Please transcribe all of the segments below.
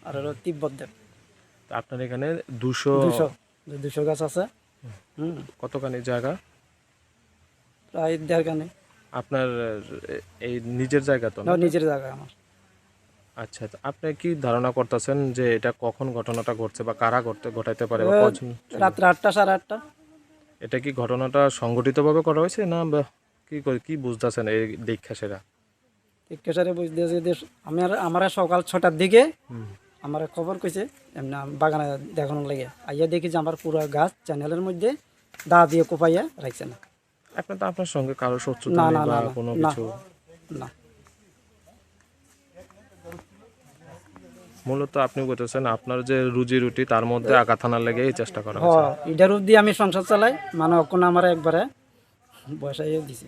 আর হলো তিব্বত দেব। আপনার এখানে 200 200 গাছ আছে। কতখানি জায়গা? প্রায় 1.5 কানে। আপনার এই নিজের জায়গা তো না? নিজের জায়গা আমার। আচ্ছা, তো আপনি কি ধারণা করতেছেন যে এটা কখন ঘটনাটা ঘটছে বা কারা ঘটাইতে পারে বা এ কজন ছিল? রাত্রে 8টা 8:30। এটা কি ঘটনাটা সংগঠিতভাবে করা হয়েছে না বা কি বুঝতেছেন এই দীক্ষা সেরা? কেশারে বুঝতেছি যে আমার সকাল 6টার দিকে আমার খবর কইছে এমনি বাগানে দেখানোর লাগে। আইয়া দেখি যে আমার পুরো গাছ চ্যানেলের মধ্যে দা দিয়ে কোপাইয়া রাখছে না। আপনার তো আপনার সঙ্গে কারো শত্রুতা না নেই না বা না না কোনো না কিছু? না। মূলত আপনি বলতেছেন আপনার যে রুজি রুটি তার মধ্যে আঘাত হানার লেগে এই চেষ্টা করা হয়েছে। এটার দিয়ে আমি সংসার চালাই, মানে ওখান আমার একবারে বসাইয়ে দিছি।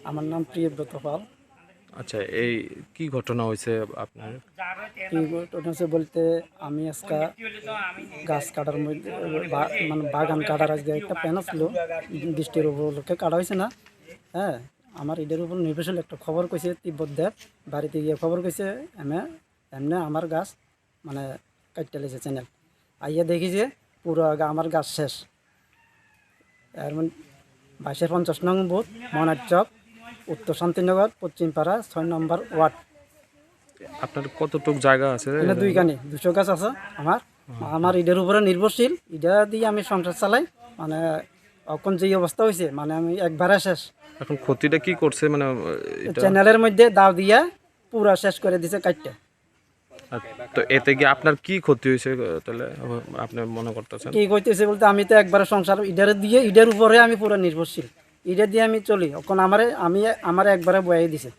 আমার নাম প্রিয়ব্রত পাল। আচ্ছা, এই কি ঘটনা হয়েছে আপনার? কি ঘটনা হচ্ছে বলতে, আমি আজকে গাছ কাটার মধ্যে মানে বাগান কাটার আজকে একটা প্ল্যান ছিল, বৃষ্টির উপলক্ষে কাটা হয়েছে না। হ্যাঁ, আমার এটার উপর নির্ভরশীল একটা খবর কইছে তিব্বত দেব, বাড়িতে গিয়ে খবর কইছে এমনি আমার গাছ মানে কাটতে লেগেছে চ্যানেল। আইয়া দেখি যে পুরো আমার গাছ শেষ। এর মানে 2250 নং বুথ, মনার চক, উত্তর শান্তিনগর, পশ্চিমপাড়া, 6 নম্বর ওয়ার্ড। আপনার কতটুক জায়গা আছে? এখানে 2 কানি 200 গাছ আছে আমার। আমার ইটের উপরে নির্ভরশীল, ইটা দিয়ে আমি সংসার চালাই। মানে এখন যে অবস্থা হয়েছে, মানে আমি একবারে শেষ। এখন ক্ষতিটা কি করছে মানে এটা? চ্যানেলের মধ্যে দাও দিয়া পুরা শেষ করে দিছে কাটতে। তো এতে কি আপনার কি ক্ষতি হয়েছে তাহলে আপনি মনে করতেছেন? কি কইতেছে বলতে, আমি তো একবারে সংসার ইটের উপরে আমি পুরো নির্ভরশীল। ইটা দিয়ে আমি চলি, এখন আমার একবারে বয়াই দিছে।